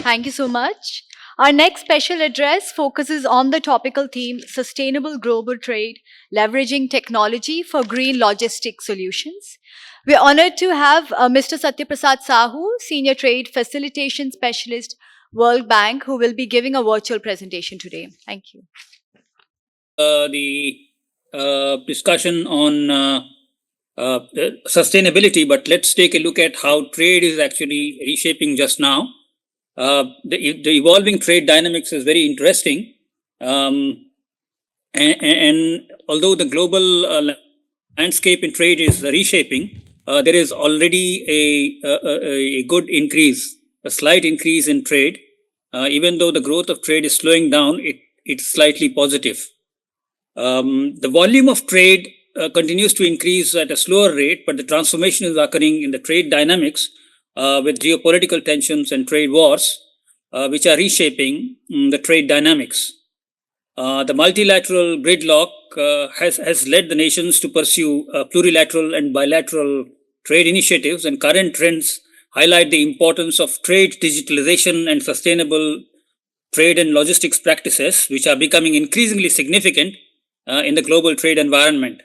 Thank you so much. Our next special address focuses on the topical theme Sustainable Global Trade, Leveraging Technology for Green Logistic Solutions. We're honored to have Mr. Satya Prasad Sahu, Senior Trade Facilitation Specialist, World Bank, who will be giving a virtual presentation today. Thank you. The discussion on sustainability, but let's take a look at how trade is actually reshaping just now. The evolving trade dynamics is very interesting. And although the global landscape in trade is reshaping, there is already a good increase, a slight increase in trade. Even though the growth of trade is slowing down, it's slightly positive. The volume of trade continues to increase at a slower rate, but the transformation is occurring in the trade dynamics with geopolitical tensions and trade wars, which are reshaping the trade dynamics. The multilateral gridlock has led the nations to pursue plurilateral and bilateral trade initiatives, and current trends highlight the importance of trade digitalization and sustainable trade and logistics practices, which are becoming increasingly significant in the global trade environment.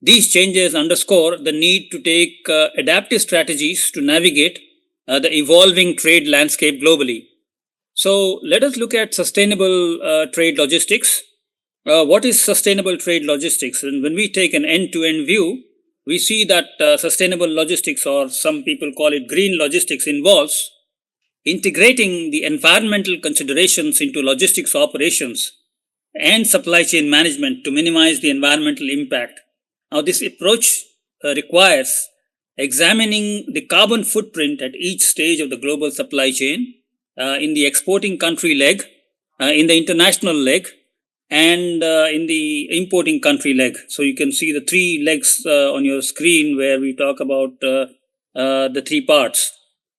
These changes underscore the need to take adaptive strategies to navigate the evolving trade landscape globally. So let us look at sustainable trade logistics. What is sustainable trade logistics? And when we take an end-to-end view, we see that sustainable logistics, or some people call it green logistics, involves integrating the environmental considerations into logistics operations and supply chain management to minimize the environmental impact. Now, this approach requires examining the carbon footprint at each stage of the global supply chain, in the exporting country leg, in the international leg, and in the importing country leg. So you can see the three legs on your screen where we talk about the three parts.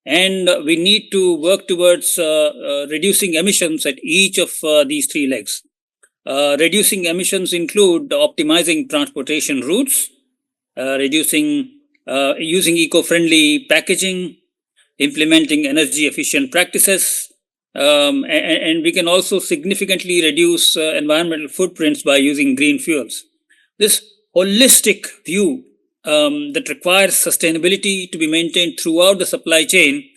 And we need to work towards reducing emissions at each of these three legs. Reducing emissions include optimizing transportation routes, using eco-friendly packaging, implementing energy-efficient practices, and we can also significantly reduce environmental footprints by using green fuels. This holistic view that requires sustainability to be maintained throughout the supply chain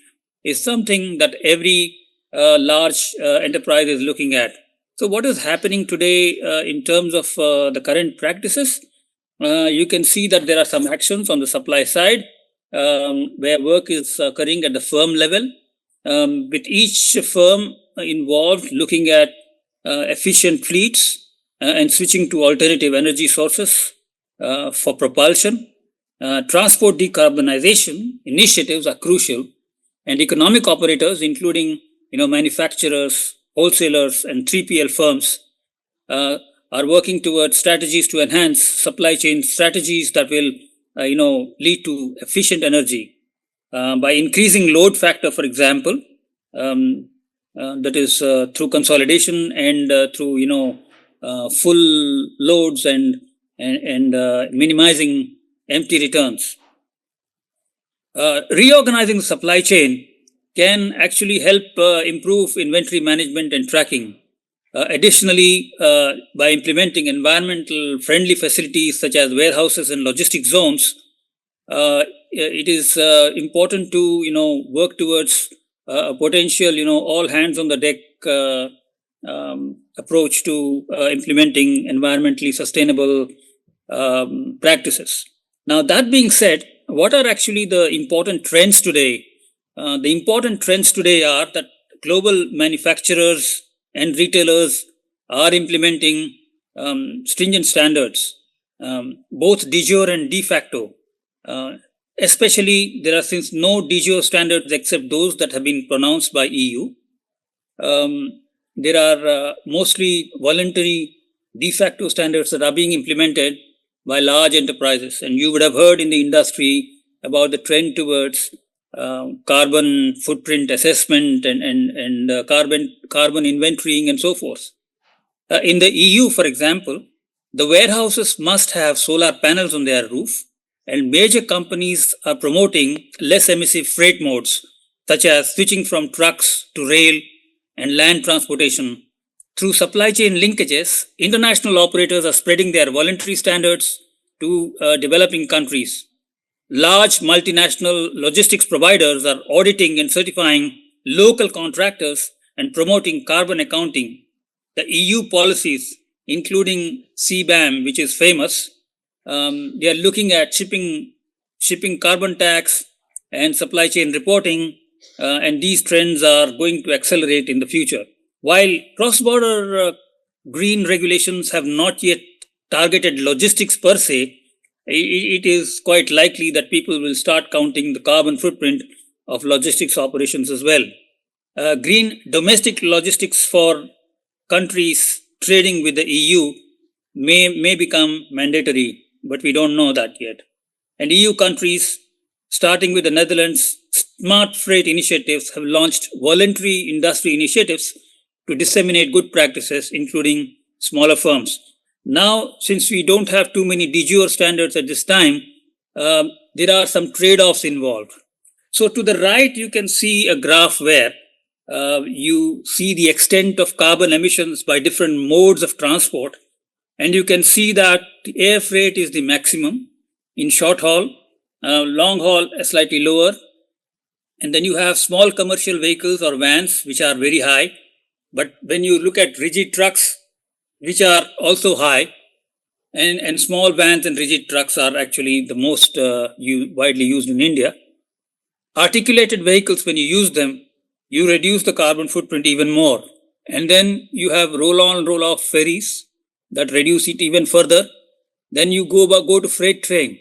is something that every large enterprise is looking at. So what is happening today in terms of the current practices? You can see that there are some actions on the supply side where work is occurring at the firm level, with each firm involved looking at efficient fleets and switching to alternative energy sources for propulsion. Transport decarbonization initiatives are crucial, and economic operators, including manufacturers, wholesalers, and 3PL firms, are working towards strategies to enhance supply chain strategies that will lead to efficient energy by increasing load factor, for example, that is through consolidation and through full loads and minimizing empty returns. Reorganizing the supply chain can actually help improve inventory management and tracking. Additionally, by implementing environmental friendly facilities such as warehouses and logistic zones, it is important to work towards a potential all hands on the deck approach to implementing environmentally sustainable practices. Now, that being said, what are actually the important trends today? The important trends today are that global manufacturers and retailers are implementing stringent standards, both de jure and de facto. Especially, there are since no de jure standards except those that have been pronounced by EU. There are mostly voluntary de facto standards that are being implemented by large enterprises. And you would have heard in the industry about the trend towards carbon footprint assessment and carbon inventorying and so forth. In the EU, for example, the warehouses must have solar panels on their roof, and major companies are promoting less emissive freight modes such as switching from trucks to rail and land transportation. Through supply chain linkages, international operators are spreading their voluntary standards to developing countries. Large multinational logistics providers are auditing and certifying local contractors and promoting carbon accounting. The EU policies, including CBAM, which is famous, they are looking at shipping carbon tax and supply chain reporting, and these trends are going to accelerate in the future. While cross-border green regulations have not yet targeted logistics per se, it is quite likely that people will start counting the carbon footprint of logistics operations as well. Green domestic logistics for countries trading with the EU may become mandatory, but we don't know that yet. And EU countries, starting with the Netherlands, smart freight initiatives have launched voluntary industry initiatives to disseminate good practices, including smaller firms. Now, since we don't have too many de jure standards at this time, there are some trade-offs involved. So to the right, you can see a graph where you see the extent of carbon emissions by different modes of transport. And you can see that the air freight is the maximum in short haul, long haul slightly lower. And then you have small commercial vehicles or vans, which are very high. But when you look at rigid trucks, which are also high, and small vans and rigid trucks are actually the most widely used in India. Articulated vehicles, when you use them, you reduce the carbon footprint even more. And then you have roll-on, roll-off ferries that reduce it even further. Then you go to freight train.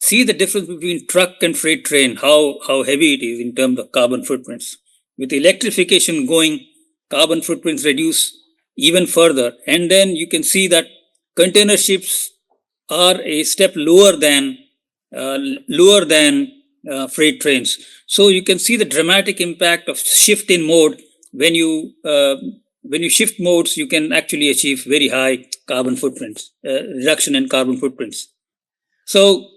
See the difference between truck and freight train, how heavy it is in terms of carbon footprints. With electrification going, carbon footprints reduce even further. And then you can see that container ships are a step lower than freight trains. So you can see the dramatic impact of shift in mode. When you shift modes, you can actually achieve very high carbon footprints, reduction in carbon footprints. So,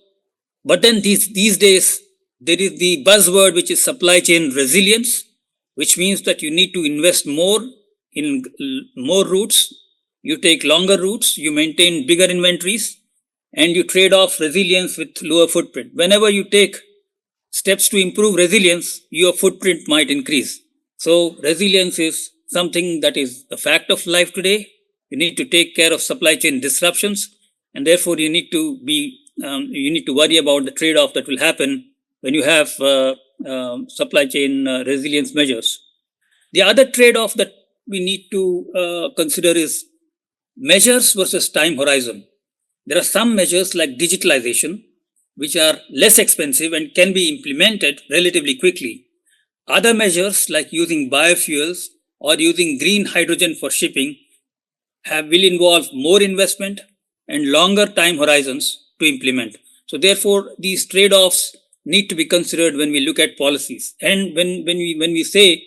but then these days, there is the buzzword, which is supply chain resilience, which means that you need to invest more in more routes. You take longer routes, you maintain bigger inventories, and you trade off resilience with lower footprint. Whenever you take steps to improve resilience, your footprint might increase. So resilience is something that is a fact of life today. You need to take care of supply chain disruptions, and therefore you need to worry about the trade-off that will happen when you have supply chain resilience measures. The other trade-off that we need to consider is measures versus time horizon. There are some measures like digitalization, which are less expensive and can be implemented relatively quickly. Other measures like using biofuels or using green hydrogen for shipping will involve more investment and longer time horizons to implement. So therefore, these trade-offs need to be considered when we look at policies. And when we say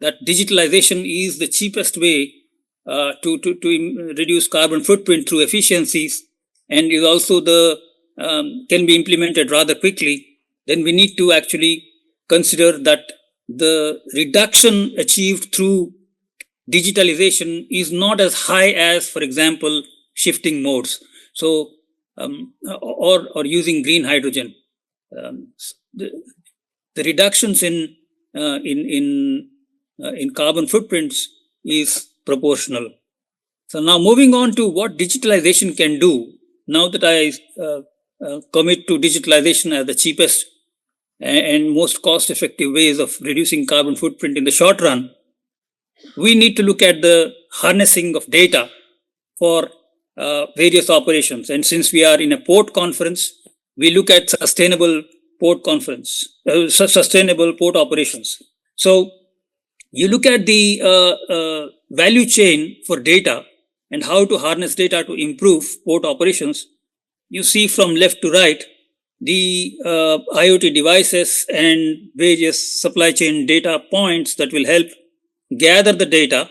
that digitalization is the cheapest way to reduce carbon footprint through efficiencies, and is also can be implemented rather quickly, then we need to actually consider that the reduction achieved through digitalization is not as high as, for example, shifting modes. So, or using green hydrogen. The reductions in carbon footprints is proportional. So now moving on to what digitalization can do. Now that I commit to digitalization as the cheapest and most cost-effective ways of reducing carbon footprint in the short run, we need to look at the harnessing of data for various operations. And since we are in a port conference, we look at sustainable port operations. So you look at the value chain for data and how to harness data to improve port operations. You see from left to right the IoT devices and various supply chain data points that will help gather the data,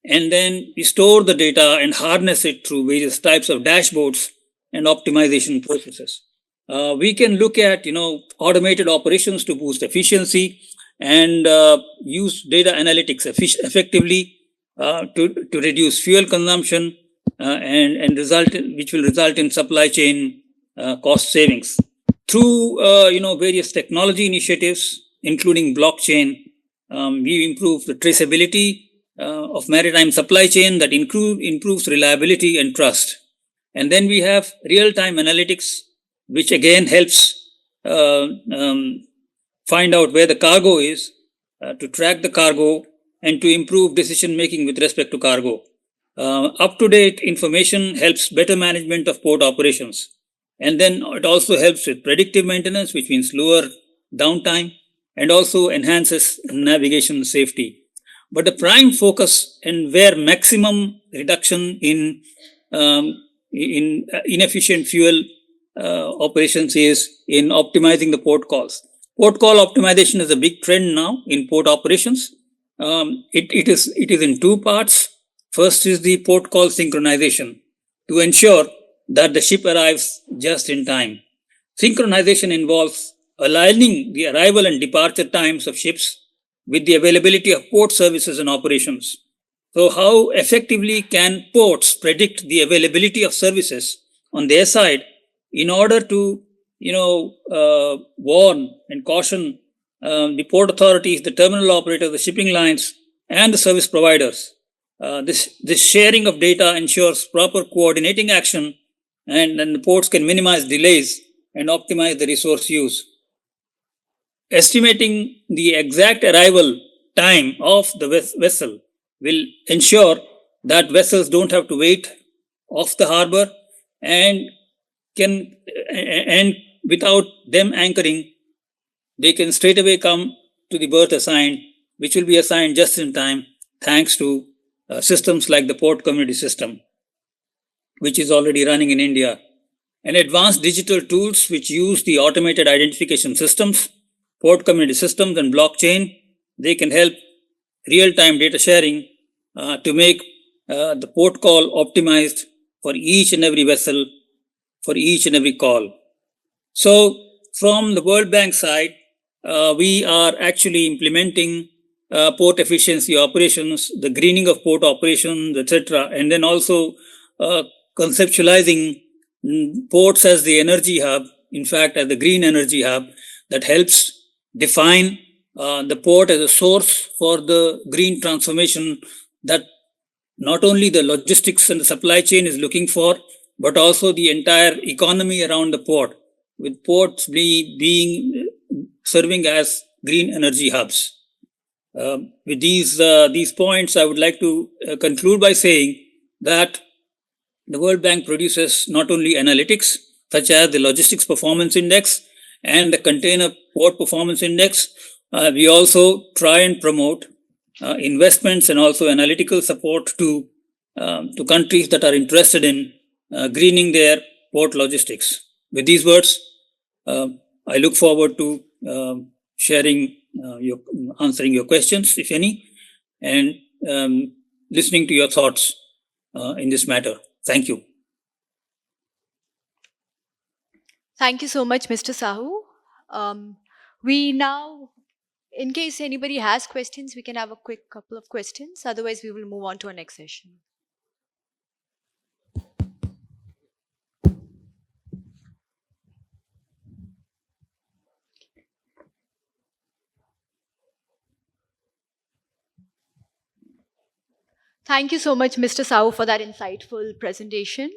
and then we store the data and harness it through various types of dashboards and optimization processes. We can look at automated operations to boost efficiency. and use data analytics effectively to reduce fuel consumption and which will result in supply chain cost savings through various technology initiatives, including blockchain. We improve the traceability of maritime supply chain that improves reliability and trust. And then we have real-time analytics, which again helps find out where the cargo is, to track the cargo, and to improve decision making with respect to cargo. Up-to-date information helps better management of port operations. And then it also helps with predictive maintenance, which means lower downtime, and also enhances navigation safety. But the prime focus and where maximum reduction in inefficient fuel operations is in optimizing the port calls. Port call optimization is a big trend now in port operations. It is in two parts. First is the port call synchronization to ensure that the ship arrives just in time. Synchronization involves aligning the arrival and departure times of ships with the availability of port services and operations. So, how effectively can ports predict the availability of services on their side in order to, warn and caution the port authorities, the terminal operators, the shipping lines, and the service providers? This sharing of data ensures proper coordinating action, and then the ports can minimize delays and optimize the resource use. Estimating the exact arrival time of the vessel will ensure that vessels don't have to wait off the harbor and without them anchoring, they can straight away come to the berth assigned, which will be assigned just in time, thanks to systems like the port community system, which is already running in India, and advanced digital tools which use the automated identification systems, port community systems, and blockchain. They can help real-time data sharing to make the port call optimized for each and every vessel, for each and every call. So, from the World Bank side, we are actually implementing port efficiency operations, the greening of port operations, etc., and then also conceptualizing ports as the energy hub, in fact, as the green energy hub that helps define the port as a source for the green transformation that not only the logistics and the supply chain is looking for, but also the entire economy around the port, with ports being serving as green energy hubs. With these points, I would like to conclude by saying that the World Bank produces not only analytics such as the Logistics Performance Index and the Container Port Performance Index, we also try and promote investments and also analytical support to countries that are interested in greening their port logistics. With these words, I look forward to answering your questions, if any, and listening to your thoughts in this matter. Thank you. Thank you so much, Mr. Sahu. We now, in case anybody has questions, we can have a quick couple of questions. Otherwise, we will move on to our next session. Thank you so much, Mr. Sahu, for that insightful presentation.